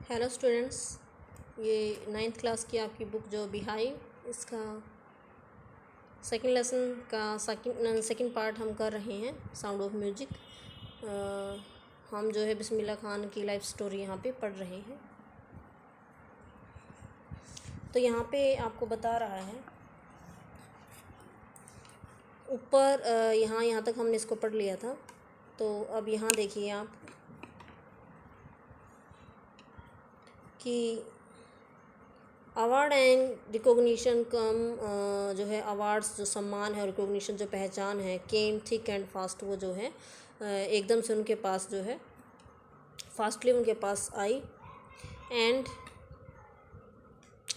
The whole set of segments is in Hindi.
हेलो स्टूडेंट्स, ये 9th क्लास की आपकी बुक जो बिहाइंड इसका सेकंड लेसन का सेकंड पार्ट हम कर रहे हैं, साउंड ऑफ म्यूजिक। हम जो है बिस्मिल्लाह खान की लाइफ स्टोरी यहाँ पे पढ़ रहे हैं। तो यहाँ पे आपको बता रहा है ऊपर, यहाँ तक हमने इसको पढ़ लिया था। तो अब यहाँ देखिए आप कि अवार्ड एंड रिकॉग्निशन कम, जो है अवार्ड्स, जो सम्मान है और रिकॉग्निशन जो पहचान है, केम थिक एंड फास्ट, वो जो है एकदम से उनके पास जो है फास्टली उनके पास आई। And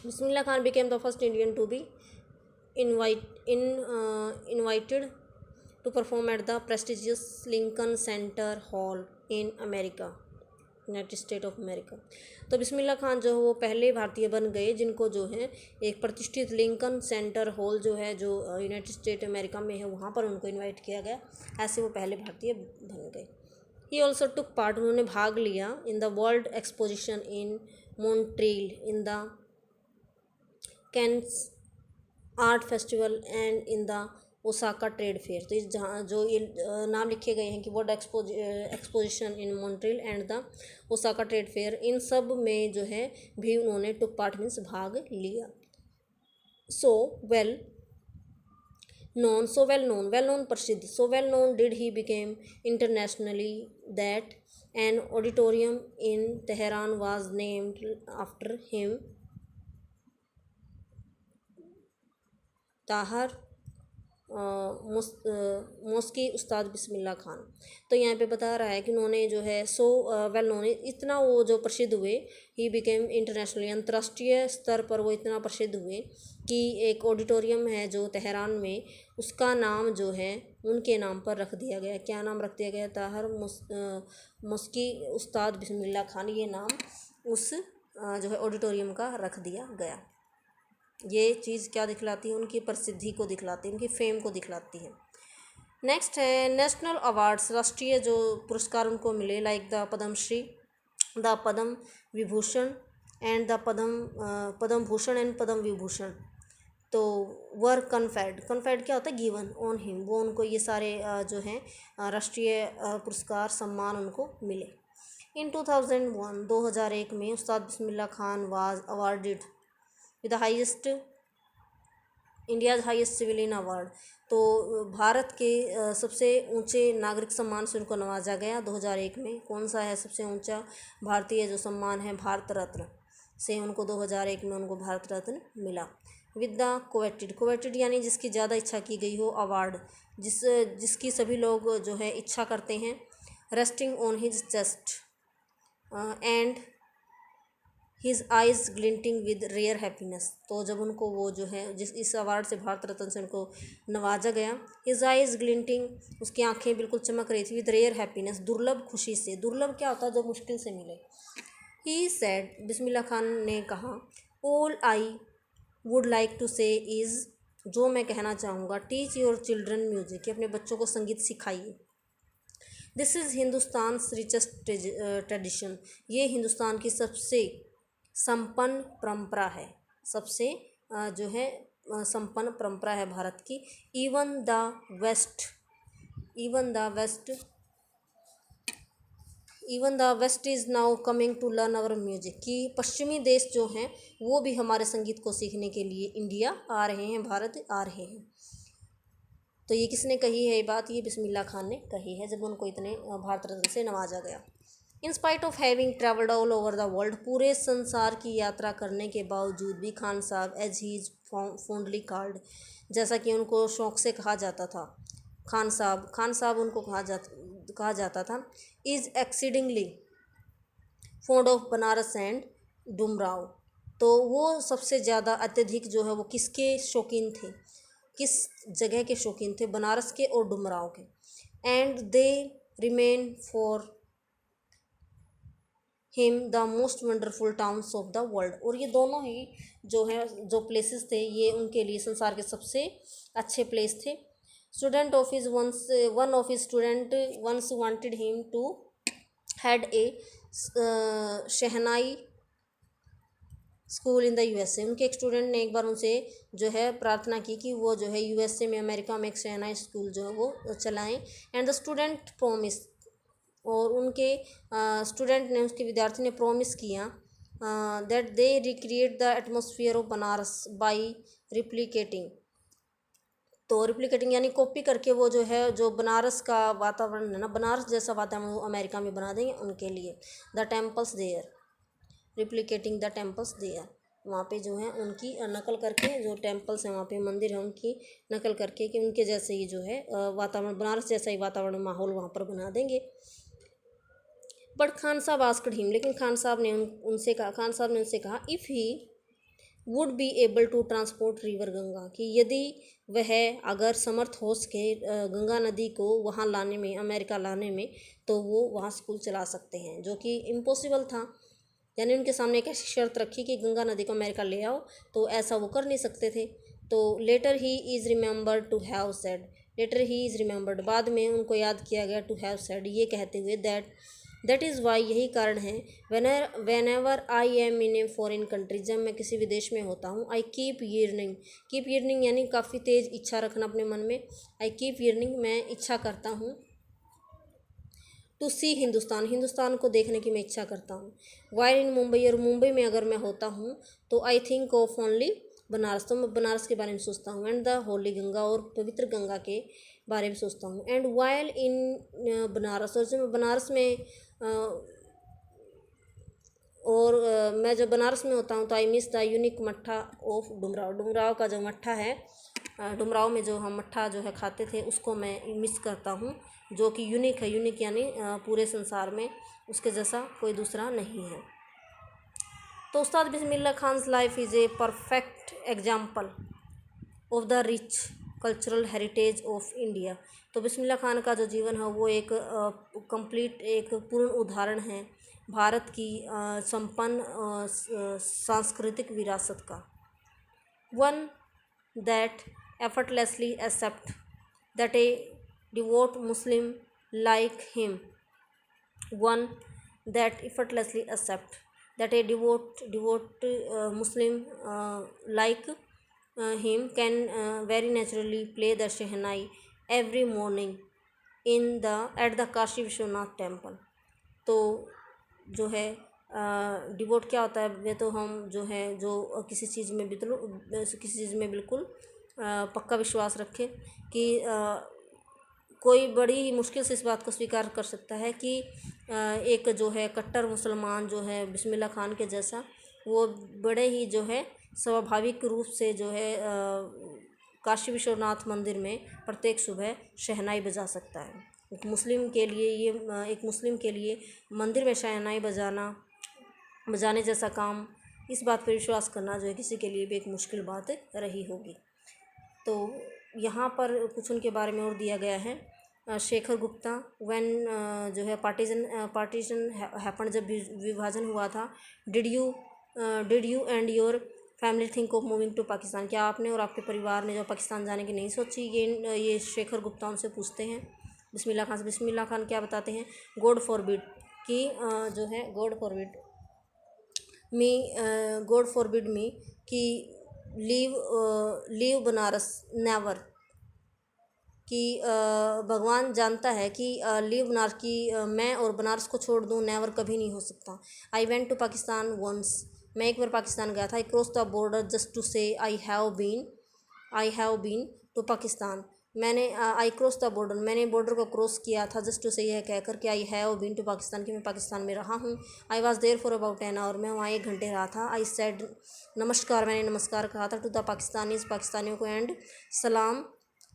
Bismillah Khan became the first Indian to be invited to perform at the prestigious Lincoln Center Hall in America, United state of America. तो बिस्मिल्लाह खान जो है वो पहले भारतीय बन गए जिनको जो है एक प्रतिष्ठित लिंकन सेंटर हॉल जो है, जो यूनाइटेड स्टेट अमेरिका में है, वहाँ पर उनको इनवाइट किया गया। ऐसे वो पहले भारतीय बन गए। ही ऑल्सो टुक पार्ट, उन्होंने भाग लिया in the world exposition in Montreal, in the Cannes art festival and in the Osaka trade fair. तो इस जहाँ जो ये नाम लिखे गए हैं कि world exposition in Montreal and the Osaka trade fair, इन सब में जो है भी उन्होंने टुक पार्ट मीन्स भाग लिया। सो वेल नोन प्रसिद्ध, so well known did he became internationally that an auditorium in Tehran was named after him, ताहर मॉस्की उस्ताद बिस्मिल्लाह खान। तो यहाँ पे बता रहा है कि उन्होंने जो है सो वेल नोन, इतना वो जो प्रसिद्ध हुए, ही बिकेम इंटरनेशनली, अंतर्राष्ट्रीय स्तर पर वो इतना प्रसिद्ध हुए कि एक ऑडिटोरियम है जो तेहरान में, उसका नाम जो है उनके नाम पर रख दिया गया। क्या नाम रख दिया गया? ताहर मॉस्की उस्ताद बिस्मिल्लाह खान, ये नाम उस जो है ऑडिटोरियम का रख दिया गया। ये चीज़ क्या दिखलाती है? उनकी प्रसिद्धि को दिखलाती है, उनकी फेम को दिखलाती है। नेक्स्ट है नेशनल अवार्ड्स, राष्ट्रीय जो पुरस्कार उनको मिले, like the Padmashri, the Padma Vibhushan and the Padma Bhushan and Padma Vibhushan. तो वर कन्फेड क्या होता है? गिवन ऑन हिम, वो उनको ये सारे जो हैं राष्ट्रीय पुरस्कार सम्मान उनको मिले। इन 2001 में Ustad Bismillah Khan was awarded with the highest India's highest civilian award. तो भारत के सबसे ऊंचे नागरिक सम्मान से उनको नवाजा गया 2001 में। कौन सा है सबसे ऊंचा भारतीय जो सम्मान है? भारत रत्न से उनको 2001 में उनको भारत रत्न मिला। विद द कोवेटेड यानी जिसकी ज़्यादा इच्छा की गई हो, अवार्ड जिसकी सभी लोग जो है इच्छा करते हैं। Resting on his chest and his eyes glinting with rare happiness. तो जब उनको वो जो है इस अवार्ड से, भारत रत्न से उनको नवाजा गया, हिज आइज़ ग्लिंटिंग, उसकी आंखें बिल्कुल चमक रही थी, विद रेयर हैप्पीनेस, दुर्लभ खुशी से। दुर्लभ क्या होता है? जो मुश्किल से मिले। ही सेड, बिस्मिल्लाह खान ने कहा, all I would like to say is, जो मैं कहना चाहूँगा, टीच योर चिल्ड्रन म्यूजिक, कि अपने बच्चों को संगीत सिखाइए। This is Hindustan richest tradition, ये हिंदुस्तान की सबसे संपन्न परंपरा है, सबसे जो है संपन्न परंपरा है भारत की। Even the west is now coming to learn our music, कि पश्चिमी देश जो हैं वो भी हमारे संगीत को सीखने के लिए इंडिया आ रहे हैं, भारत आ रहे हैं। तो ये किसने कही है ये बात? ये बिस्मिल्लाह खान ने कही है, जब उनको इतने भारत रत्न से नवाजा गया। In spite of having travelled all over the world, पूरे संसार की यात्रा करने के बावजूद भी, खान साहब, as he is fondly called, जैसा कि उनको शौक़ से कहा जाता था, खान साहब उनको कहा जाता था, is exceedingly fond of Banaras and Dumraon. तो वो सबसे ज़्यादा अत्यधिक जो है वो किसके शौकीन थे? किस जगह के शौकीन थे? बनारस के और डुमराव के। And they remain for him the most wonderful towns of the world, और ये दोनों ही जो है जो प्लेसेस थे, ये उनके लिए संसार के सबसे अच्छे प्लेस थे। One of his student once wanted him to had a shehnai school in the USA. उनके एक स्टूडेंट ने एक बार उनसे जो है प्रार्थना की कि वो जो है यूएसए में, अमेरिका में एक शहनाई स्कूल जो है वो चलाएं। एंड द स्टूडेंट प्रोमिस, और उनके स्टूडेंट ने, उसके विद्यार्थी ने प्रॉमिस किया that they recreate the atmosphere of Banaras by replicating. तो रिप्लिकेटिंग यानी कॉपी करके वो जो है, जो बनारस का वातावरण है ना, बनारस जैसा वातावरण वो अमेरिका में बना देंगे उनके लिए। The temples there, replicating the temples there, वहाँ पे जो है उनकी नकल करके, जो टेम्पल्स हैं वहाँ पे मंदिर है उनकी नकल करके कि उनके जैसे ही जो है वातावरण, बनारस जैसा ही वातावरण माहौल वहाँ पर बना देंगे। बट खान साहब आस्क्ड हिम, लेकिन खान साहब ने उनसे कहा if he would be able to transport river Ganga, कि यदि वह अगर समर्थ हो सके गंगा नदी को वहाँ लाने में, अमेरिका लाने में, तो वो वहाँ स्कूल चला सकते हैं, जो कि इम्पॉसिबल था। यानी उनके सामने एक ऐसी शर्त रखी कि गंगा नदी को अमेरिका ले आओ, तो ऐसा वो कर नहीं सकते थे। तो later he is remembered to have said, later he is remembered, बाद में उनको याद किया गया, टू हैव सेड ये कहते हुए, दैट इज़ वाई, यही कारण है, when ever I am in a foreign country, जब मैं किसी विदेश में होता हूँ, आई कीप यर्निंग यानी काफ़ी तेज़ इच्छा रखना अपने मन में, आई कीप यर्निंग मैं इच्छा करता हूँ, टू सी हिंदुस्तान को देखने की मैं इच्छा करता हूँ। वाइल इन मुंबई, और मुंबई में अगर मैं होता हूँ तो I think of only Banaras, तो मैं बनारस के बारे में सोचता हूँ, एंड द होली गंगा, और पवित्र गंगा के बारे में सोचता हूँ। एंड वाइल इन बनारस, और जब मैं बनारस में मैं जब बनारस में होता हूँ तो आई मिस द यूनिक मट्ठा ऑफ डुमराव का जो मट्ठा है, डुमराव में जो हम मट्ठा जो है खाते थे, उसको मैं मिस करता हूँ, जो कि यूनिक है। यूनिक यानी पूरे संसार में उसके जैसा कोई दूसरा नहीं है। तो Ustad Bismillah Khan's life is a perfect example of the rich cultural heritage of India. तो बिस्मिल्लाह खान का जो जीवन है वो एक कंप्लीट, एक पूर्ण उदाहरण है भारत की संपन्न सांस्कृतिक विरासत का। One that effortlessly accept that a devout Muslim like him, one that effortlessly accept that a devout Muslim like him can very naturally play the shehnai every morning at the Kashi Vishwanath temple. तो जो है डिवोट क्या होता है, वे तो हम जो है जो किसी चीज़ में बिल्कुल पक्का विश्वास रखें कि कोई बड़ी ही मुश्किल से इस बात को स्वीकार कर सकता है कि एक जो है कट्टर मुसलमान जो है बिस्मिल्लाह खान के जैसा, वो बड़े ही जो है स्वाभाविक रूप से जो है काशी विश्वनाथ मंदिर में प्रत्येक सुबह शहनाई बजा सकता है। एक मुस्लिम के लिए मंदिर में शहनाई बजाने जैसा काम, इस बात पर विश्वास करना जो है किसी के लिए भी एक मुश्किल बात रही होगी। तो यहाँ पर कुछ उनके बारे में और दिया गया है। शेखर गुप्ता, व्हेन जो है पार्टीशन हैपन, जब विभाजन हुआ था, did you and your family think of moving to Pakistan, क्या आपने और आपके परिवार ने जो पाकिस्तान जाने की नहीं सोची? ये शेखर गुप्ता उनसे पूछते हैं बिस्मिल्लाह खान से। बिस्मिल्लाह खान क्या बताते हैं, गॉड फॉरबिड, कि जो है गॉड फॉरबिड मी कि लीव बनारस नेवर, कि भगवान जानता है कि लीव बनारस की मैं और बनारस को छोड़ दूँ नेवर, कभी नहीं हो सकता। I went to Pakistan once, मैं एक बार पाकिस्तान गया था। I cross the border just to say I have been to Pakistan, मैंने आई क्रॉस द बॉर्डर, मैंने बॉर्डर को क्रॉस किया था जस्ट टू से यह कहकर कि I have been to Pakistan, कि मैं पाकिस्तान में रहा हूँ। I was there for about an hour, मैं वहाँ 1 घंटे रहा था। आई सेड नमस्कार, मैंने नमस्कार कहा था टू द पाकिस्तानीज़, पाकिस्तानियों को, एंड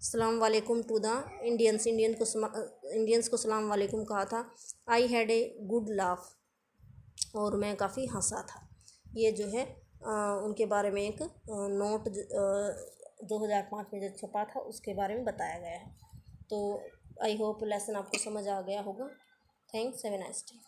सलाम वालेकुम टू द इंडियंस को सलाम वालेकुम कहा था। I had a good laugh, और मैं काफ़ी हंसा था। ये जो है उनके बारे में एक नोट 2005 में जो छपा था उसके बारे में बताया गया है। तो आई होप लेसन आपको समझ आ गया होगा। Thanks, have a nice day.